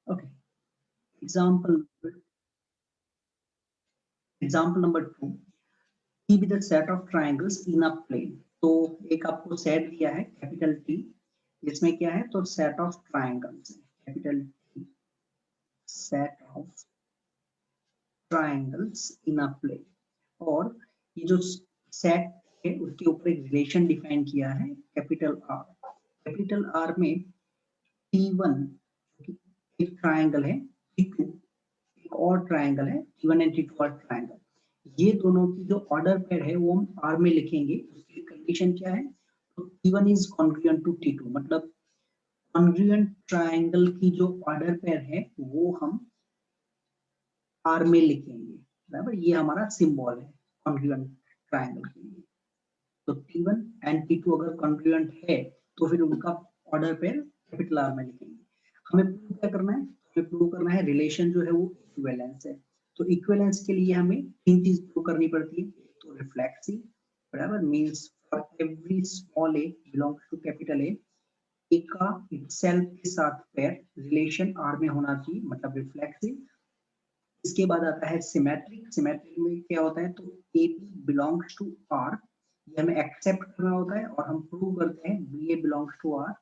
Okay, example example number 2, T with the set of triangles in a plane। तो एक आपको set दिया है कैपिटल T, जिसमें क्या है तो सेट ऑफ ट्राइंगल्स है, capital T, set of triangles in a plane. और ये जो सेट है उसके ऊपर एक रिलेशन डिफाइन किया है कैपिटल R। कैपिटल R में T1 एक ट्राइंगल है, T2 एक और ट्राइंगल है, T1 एंड T2 और ट्राइंगल। ये दोनों की जो ऑर्डर पेयर है वो हम R में लिखेंगे। उसकी कंडीशन क्या है तो T1 is congruent to T2, मतलब कॉन्ग्रुएंट ट्राइंगल की जो ऑर्डर पेयर है वो हम R में लिखेंगे, बराबर। ये हमारा सिंबल है कॉन्ग्रुएंट ट्राइंगल के लिए। तो T1 एंड T2 अगर कॉन्ग्रुएंट है तो फिर उनका ऑर्डर पेयर कैपिटल R में लिखेंगे। हमें प्रूव क्या करना है, हमें प्रूव करना है रिलेशन जो है वो इक्विवेलेंस है। तो इक्विवेलेंस के लिए हमें तीन चीज प्रूव करनी पड़ती है। तो रिफ्लेक्सिव, बराबर, means for every small a belongs to capital A का इटसेल्फ के साथ पेयर रिलेशन R में होना चाहिए, मतलब रिफ्लेक्सिव। इसके बाद आता है सिमेट्रिक। सिमेट्रिक में क्या होता है तो AB बिलोंग्स टू R, ये हमें एक्सेप्ट करना होता है और हम प्रूव करते हैं BA बिलोंग्स टू R,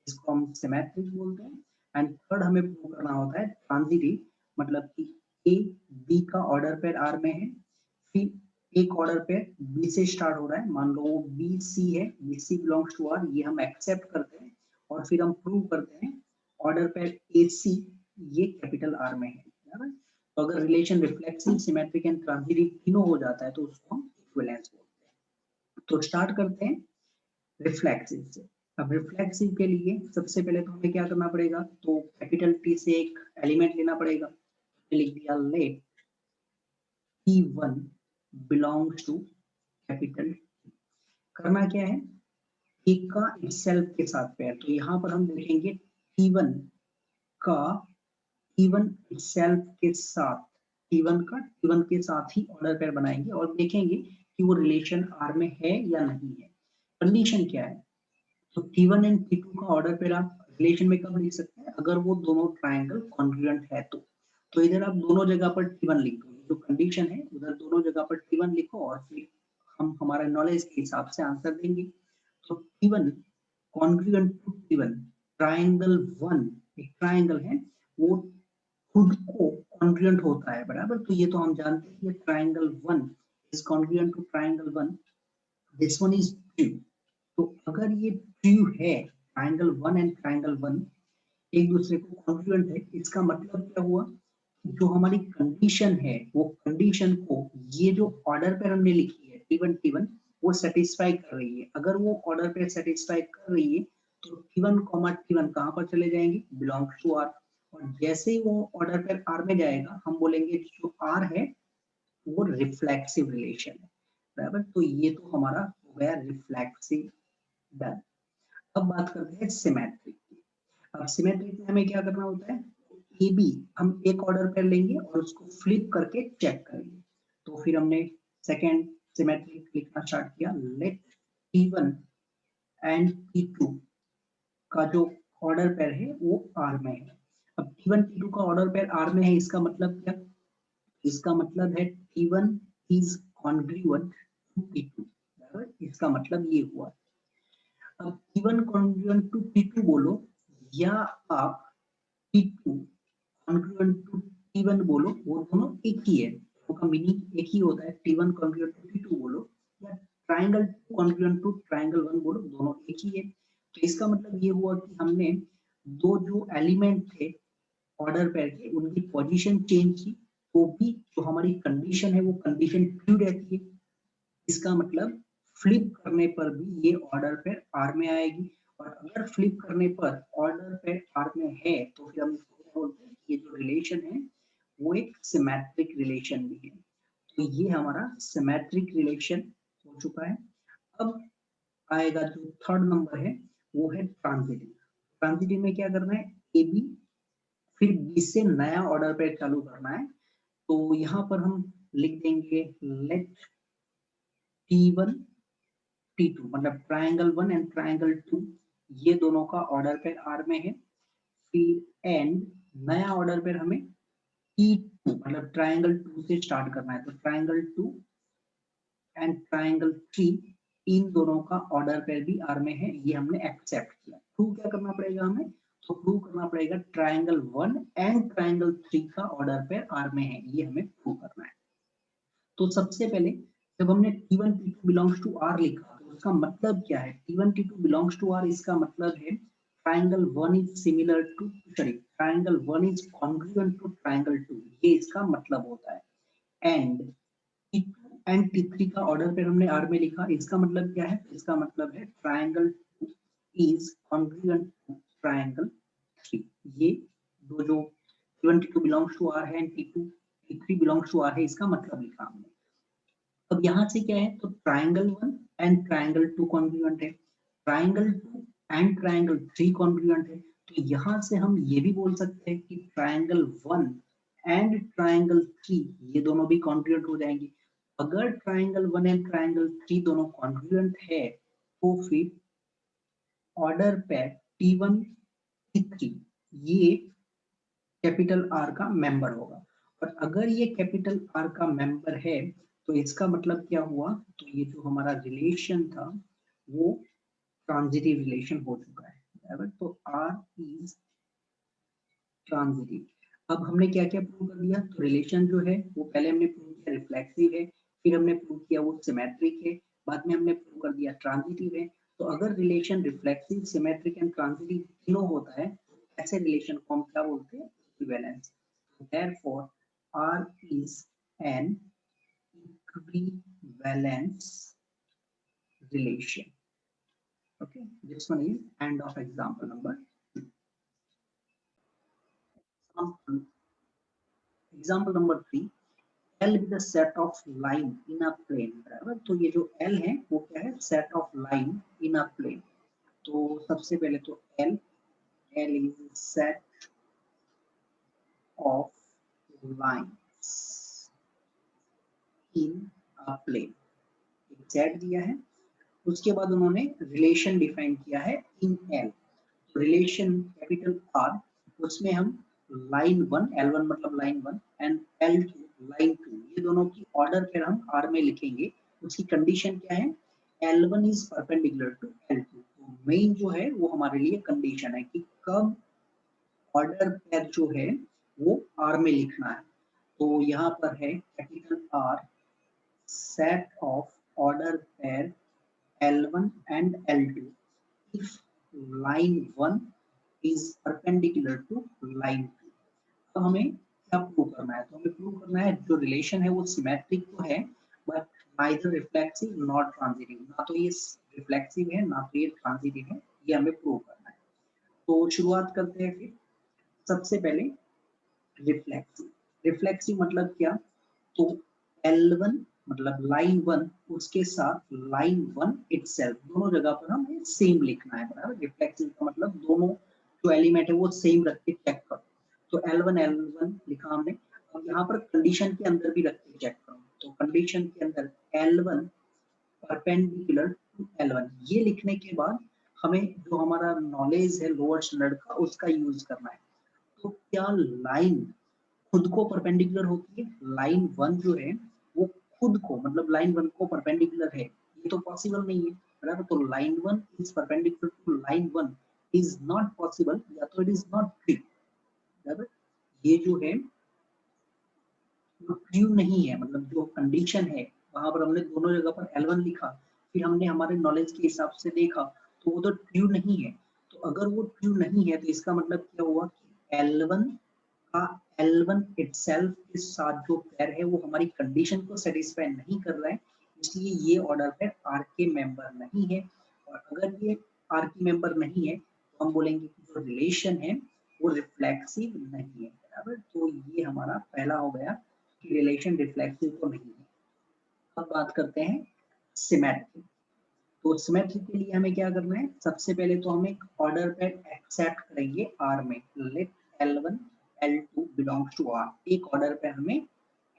इसको हम सिमेट्रिक बोलते हैं। एंड थर्ड हमें प्रूव करना होता है ट्रांजिटिव, मतलब कि A B का ऑर्डर पेयर R में है, फिर एक ऑर्डर पेयर B से स्टार्ट हो रहा है, मान लो वो BC है, BC बिलोंग्स टू R, ये हम एक्सेप्ट करते हैं और फिर हम प्रूव करते हैं ऑर्डर पेयर AC ये कैपिटल R में है, बराबर। तो अगर relation reflexive, symmetric and transitive तीनों हो जाता है तो उसको हम इक्विवेलेंस बोलते हैं। तो स्टार्ट करते हैं रिफ्लेक्सिव से। अब रिफ्लेक्सिव के लिए सबसे पहले तो हमें क्या करना पड़ेगा, तो कैपिटल T से एक एलिमेंट लेना पड़ेगा। लिख दिया let T1 belongs to capital T। करना क्या है, एक का इटसेल्फ के साथ पेयर। तो यहाँ पर हम देखेंगे T1 का T1 इटसेल्फ के साथ, T1 का T1 के साथ ही ऑर्डर पेयर बनाएंगे और देखेंगे कि वो रिलेशन R में है या नहीं है। कंडीशन क्या है, तो T1 एंड T2 का ऑर्डर पेयर आप रिलेशन में कब लिख सकते हैं, अगर वो दोनों ट्राइंगल कॉन्ग्रुएंट है तो इधर आप दोनों जगह पर T1 लिख दो, जो कंडीशन है उधर दोनों जगह पर T1 लिखो और फिर हम हमारे नॉलेज के हिसाब से आंसर देंगे। तो T1 congruent to T1, triangle 1 एक ट्राइंगल है वो खुद को कॉन्ग्रुएंट होता है, बराबर। तो ये तो हम जानते हैं कि triangle 1 is congruent to triangle 1, this one is true. तो अगर ये ट्रू है, ट्राइंगल 1 एंड ट्राइंगल 1 एक दूसरे को कॉन्ग्रुएंट है, इसका मतलब क्या हुआ, जो हमारी कंडीशन है वो कंडीशन को ये जो ऑर्डर पेयर हमने लिखी है T1 वो सेटिस्फाई कर रही है। अगर वो ऑर्डर पेयर सेटिस्फाई कर रही है तो T1 T1 कहां पर चले जाएंगे, बिलोंग्स टू R। और जैसे ही वो ऑर्डर पेयर R में जाएगा हम बोलेंगे जो R है वो रिफ्लेक्सिव रिलेशन है, बराबर। तो ये तो हमारा हो गया रिफ्लेक्सिव, डन। अब बात करते हैं सिमेट्रिक की। अब सिमेट्रिक में हमें क्या करना होता है, ए बी हम एक ऑर्डर पेयर लेंगे और उसको फ्लिप करके चेक करेंगे। तो फिर हमने सेकेंड सिमेट्रिक लिखना स्टार्ट किया, लेट T1 एंड T2 का जो ऑर्डर पेयर है वो R में है। अब T1 T2 का ऑर्डर पेयर R में है, इसका मतलब क्या, इसका मतलब है T1 is congruent to T2, बराबर। इसका मतलब ये हुआ। अब T1 कॉन्ग्रुएंट टू T2 बोलो या आप T2 कॉन्ग्रुएंट टू T1 बोलो, वो दोनों एक ही है, उनका मीनिंग एक ही होता है। T1 कॉन्ग्रुएंट टू T2 बोलो या ट्राइंगल कॉन्ग्रुएंट टू ट्राइंगल 1 बोलो, दोनों एक ही है। तो इसका मतलब ये हुआ कि हमने दो जो एलिमेंट थे ऑर्डर पेयर के उनकी पोजीशन चेंज की, तो भी जो हमारी कंडीशन है वो कंडीशन ट्रू रहती है। इसका मतलब फ्लिप करने पर भी ये ऑर्डर पेयर R में आएगी। और अगर फ्लिप करने पर ऑर्डर पेयर R में है तो फिर हम इसको क्या बोलते हैं, ये जो रिलेशन है वो एक सिमेट्रिक रिलेशन भी है। तो ये हमारा सिमेट्रिक रिलेशन हो चुका है। अब आएगा जो थर्ड नंबर है वो है ट्रांजिटिव। ट्रांजिटिव में क्या करना है, ए बी फिर बी से नया ऑर्डर पेयर चालू करना है। तो यहाँ पर हम लिख देंगे लेट T1 T2, मतलब ट्राइंगल 1 एंड ट्राइंगल 2 ये दोनों का ऑर्डर पेयर R में है। फिर एंड नया ऑर्डर पेयर हमें T2 मतलब ट्रायंगल 2 से स्टार्ट करना है, तो ट्रायंगल 2 एंड ट्रायंगल 3 इन दोनों का ऑर्डर पेयर भी आर में है, ये हमने एक्सेप्ट किया। प्रूव क्या करना पड़ेगा हमें, तो प्रूव करना पड़ेगा ट्रायंगल 1 एंड ट्रायंगल 3 का ऑर्डर पेयर आर में है, ये हमें प्रूव करना है। तो सबसे पहले जब हमने T1 T2 belongs to R लिखा तो उसका मतलब क्या है, T1 T2 belongs to R, इसका मतलब है triangle 1 is similar to, sorry triangle 1 is congruent to triangle 2, ये इसका मतलब होता है। एंड T2 एंड T3 का ऑर्डर पेयर हमने R में लिखा, इसका मतलब क्या है, इसका मतलब है triangle 2 is congruent to triangle 3। ये दो जो T1 T2 belongs to R है and T2 T3 belongs to R है, इसका मतलब लिखा हमने। अब यहाँ से क्या है, तो ट्रायंगल 1 एंड ट्रायंगल 2 कॉन्ग्रुएंट है, ट्रायंगल 2 एंड ट्रायंगल 3 कॉन्ग्रुएंट है, तो यहाँ से हम ये भी बोल सकते हैं कि ट्रायंगल 1 एंड ट्रायंगल 3 ये दोनों भी कॉन्ग्रुएंट हो जाएंगे। अगर ट्रायंगल 1 एंड ट्रायंगल 3 दोनों कॉन्ग्रुएंट है तो फिर ऑर्डर पेयर T1 T3 ये कैपिटल आर का मेंबर होगा। और अगर ये कैपिटल आर का मेंबर है तो इसका मतलब क्या हुआ, तो ये जो हमारा रिलेशन था वो ट्रांजिटिव रिलेशन हो चुका है, बराबर। तो आर इज ट्रांजिटिव। अब हमने क्या क्या प्रूव कर दिया, तो रिलेशन जो है वो पहले हमने प्रूव किया रिफ्लेक्सिव है, फिर हमने प्रूव किया वो सिमेट्रिक है, बाद में हमने प्रूव कर दिया ट्रांजिटिव है। तो अगर relation reflexive, symmetric and transitive तीनों होता है, ऐसे रिलेशन को हम क्या बोलते हैं, equivalence. Therefore, R is an equivalence relation. Okay, this one is end of example number 2. Example number 3, L with a set of line in a plane, बराबर। तो ये जो L है वो क्या है, set of line in a plane। तो सबसे पहले तो L is set of lines in a plane, एक सेट दिया है। उसके बाद उन्होंने रिलेशन डिफाइन किया है in L, relation capital R, उसमें हम लाइन 1 L1 मतलब लाइन 1 एंड L2 लाइन 2 ये दोनों की ऑर्डर फिर हम आर में लिखेंगे। उसकी कंडीशन क्या है, L1 is perpendicular to L2। तो मेन जो है वो हमारे लिए कंडीशन है कि कब ऑर्डर पेयर जो है वो आर में लिखना है। तो यहाँ पर है capital R set of order pair L1 and L2 if line 1 is perpendicular to line 2। तो हमें क्या प्रूव करना है, तो हमें प्रूव करना है जो रिलेशन है वो सिमेट्रिक तो है but neither reflexive not transitive, ना तो ये रिफ्लेक्सिव है ना तो ये ट्रांजिटिव है, ये हमें प्रूव करना है। तो शुरुआत करते हैं फिर। सबसे पहले रिफ्लेक्सिव, रिफ्लेक्सिव मतलब क्या, तो L1 मतलब लाइन 1 उसके साथ लाइन 1 इटसेल्फ दोनों जगह पर हमें सेम लिखना है, बराबर। रिफ्लेक्सिव का मतलब दोनों जो एलिमेंट है वो सेम रख के चेक करो। तो L1 लिखा हमने। अब यहाँ पर कंडीशन के अंदर भी रख के चेक करो, तो कंडीशन के अंदर L1 परपेंडिकुलर टू L1 ये लिखने के बाद हमें जो हमारा नॉलेज है लोअर स्टैंडर्ड का उसका यूज करना है। तो क्या लाइन खुद को परपेंडिकुलर होती है, लाइन 1 जो है वो खुद को मतलब लाइन 1 को परपेंडिकुलर है, ये तो पॉसिबल नहीं है, बराबर। तो line 1 is perpendicular to line 1 is not possible, या तो इट इज नॉट ट्रू, बराबर। ये जो है वो ट्रू नहीं है, मतलब जो कंडीशन है वहां पर हमने दोनों जगह पर L1 लिखा, फिर हमने हमारे नॉलेज के हिसाब से देखा तो वो तो ट्रू नहीं है। तो अगर वो ट्रू नहीं है तो इसका मतलब क्या हुआ कि L1 का L1 इटसेल्फ के साथ जो पेयर है वो हमारी कंडीशन को सेटिस्फाई नहीं कर रहा है, इसलिए ये ऑर्डर पेयर आर के मेंबर नहीं है। और अगर ये आर के मेंबर नहीं है तो हम बोलेंगे कि जो रिलेशन है वो रिफ्लेक्सिव नहीं है, बराबर। तो ये हमारा पहला हो गया कि रिलेशन रिफ्लेक्सिव तो नहीं है। अब बात करते हैं सिमेट्रिक। तो सिमेट्रिक के लिए हमें क्या करना है, सबसे पहले तो हम एक ऑर्डर पेयर एक्सेप्ट करेंगे आर में, let L1 L2 belongs to R, एक ऑर्डर पेयर हमें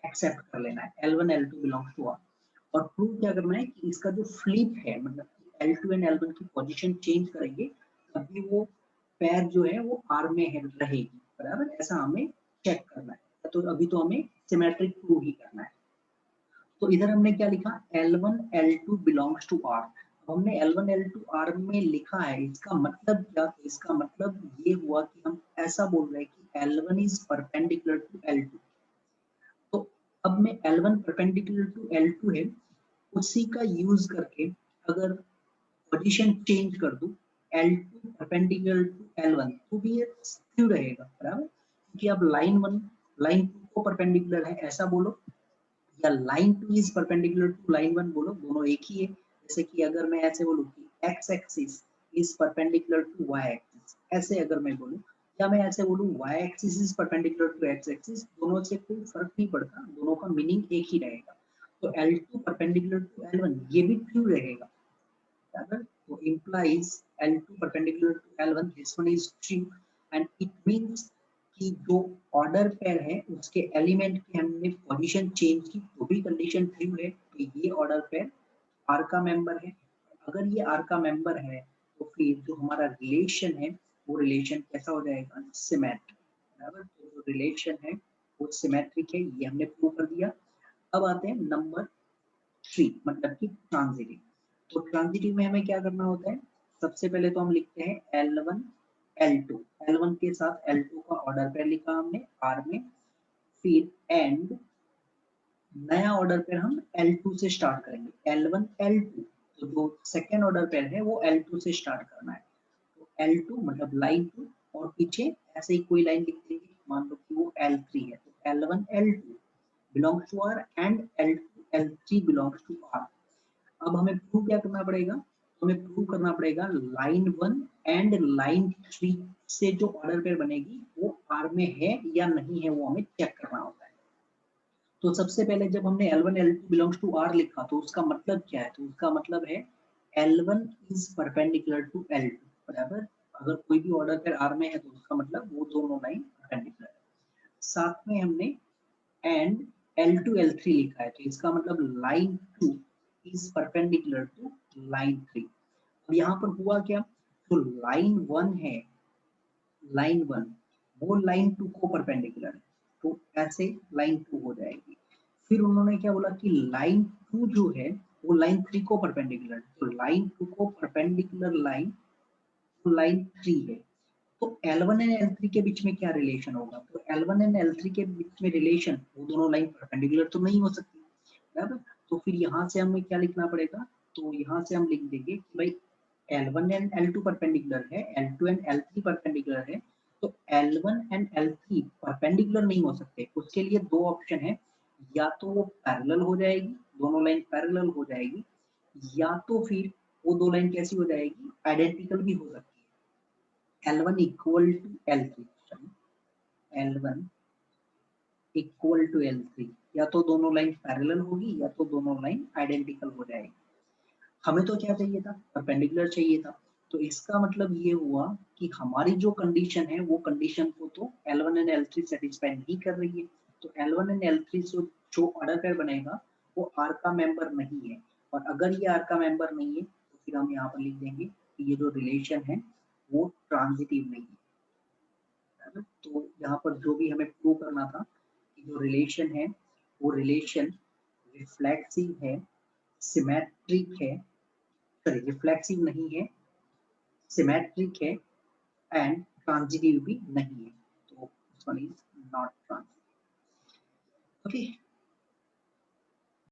एक्सेप्ट कर लेना है L1 L2 belongs to R. और प्रूव क्या करना है कि इसका जो फ्लिप है मतलब L2 एंड L1 की पोजीशन चेंज करेंगे तभी वो पेयर जो है वो आर में रहेगी, बराबर, ऐसा हमें चेक करना है। तो अभी तो हमें सिमेट्रिक प्रूव ही करना है। तो इधर हमने क्या लिखा, L1 L2 belongs to R। हमने L1 L2 R में लिखा है, इसका मतलब क्या, इसका मतलब ये हुआ कि हम ऐसा बोल रहे हैं कि L1 is perpendicular to L2। तो अब मैं L1 परपेंडिकुलर टू L2 है, उसी का यूज करके अगर पोजीशन चेंज कर दूं L2 परपेंडिकुलर टू L1 तो भी ये क्यों रहेगा, बराबर, क्योंकि अब लाइन 1 लाइन 2 को परपेंडिकुलर है ऐसा बोलो, या line 2 is perpendicular to line 1 बोलो, दोनों एक ही है। जैसे कि अगर मैं ऐसे बोलूं कि x axis is perpendicular to y axis, ऐसे अगर मैं बोलूं, या मैं ऐसे बोलूं y axis is perpendicular to x axis, दोनों से कोई फर्क नहीं पड़ता, दोनों का मीनिंग एक ही रहेगा। तो L2 परपेंडिकुलर टू L1 ये भी ट्रू रहेगा, बराबर। तो implies L2 perpendicular to L1, this one is true and it means कि जो ऑर्डर पेयर है उसके एलिमेंट की हमने पोजीशन चेंज की तो भी कंडीशन ट्रू है, तो ये ऑर्डर पेयर आर का मेंबर है। अगर ये आर का मेंबर है तो फिर जो हमारा रिलेशन है वो रिलेशन कैसा हो जाएगा, सिमेट्रिक, बराबर। तो जो रिलेशन है वो सिमेट्रिक है, ये हमने प्रूव कर दिया। अब आते हैं नंबर 3, मतलब कि ट्रांजिटिव। तो ट्रांजिटिव में हमें क्या करना होता है, सबसे पहले तो हम लिखते हैं L1 L2, L1 के साथ L2 का ऑर्डर पेयर लिखा हमने R में, फिर एंड नया ऑर्डर पेयर हम L2 से स्टार्ट करेंगे, L1 L2। तो जो सेकेंड ऑर्डर पेयर है वो L2 से स्टार्ट करना है, तो L2 मतलब लाइन 2, और पीछे ऐसे ही कोई लाइन लिख देंगे, मान लो कि वो L3 है, तो L1 L2 belongs to R and L2 L3 belongs to R। अब हमें प्रूव क्या करना पड़ेगा, हमें प्रूव करना पड़ेगा लाइन 1 एंड लाइन 3 से जो ऑर्डर पेयर बनेगी वो आर में है या नहीं है, वो हमें चेक करना होता है। तो सबसे पहले जब हमने L1 L2 belongs to R लिखा तो उसका मतलब क्या है, तो उसका मतलब है L1 is perpendicular to L2, बराबर। अगर कोई भी ऑर्डर पेयर R में है तो उसका मतलब वो दोनों लाइन परपेंडिकुलर है। साथ में हमने एंड L2 L3 लिखा है, तो इसका मतलब line 2 is perpendicular to line 3। अब यहाँ पर हुआ क्या, तो लाइन 1 है, लाइन 1 वो लाइन 2 को परपेंडिकुलर है, तो ऐसे लाइन 2 हो जाएगी। फिर उन्होंने क्या बोला कि लाइन 2 जो है वो लाइन 3 को परपेंडिकुलर है, तो लाइन 2 को परपेंडिकुलर लाइन तो लाइन 3 है। तो L1 एंड L3 के बीच में क्या रिलेशन होगा, तो L1 एंड L3 के बीच में रिलेशन, वो दोनों लाइन परपेंडिकुलर तो नहीं हो सकती, बराबर। तो फिर यहाँ से हमें क्या लिखना पड़ेगा, तो यहाँ से हम लिख देंगे कि भाई L1 एंड L2 परपेंडिकुलर है, L2 एंड L3 परपेंडिकुलर है, तो L1 एंड L3 परपेंडिकुलर नहीं हो सकते, उसके लिए दो ऑप्शन है, या तो वो पैरेलल हो जाएगी, दोनों लाइन पैरेलल हो जाएगी, या तो फिर वो दो लाइन कैसी हो जाएगी, आइडेंटिकल भी हो सकती है। L1 equal to L3, L1 equal to L3, या तो दोनों लाइन पैरेलल होगी या तो दोनों लाइन आइडेंटिकल हो जाएगी। हमें तो क्या चाहिए था, परपेंडिकुलर चाहिए था। तो इसका मतलब ये हुआ कि हमारी जो कंडीशन है वो कंडीशन को तो L1 एंड L3 सेटिस्फाई नहीं कर रही है, तो L1 एंड L3 से जो ऑर्डर पेयर बनेगा वो R का मेंबर नहीं है, और अगर ये R का मेंबर नहीं है तो फिर हम यहाँ पर लिख देंगे कि ये जो रिलेशन है वो ट्रांजिटिव नहीं है। तो यहाँ पर जो भी हमें प्रूव करना था कि जो रिलेशन है वो रिलेशन रिफ्लेक्सिव है, सिमेट्रिक है, सॉरी रिफ्लेक्सिव नहीं है, सिमेट्रिक है एंड ट्रांजिटिव भी नहीं है, तो this one is not transitive. Okay,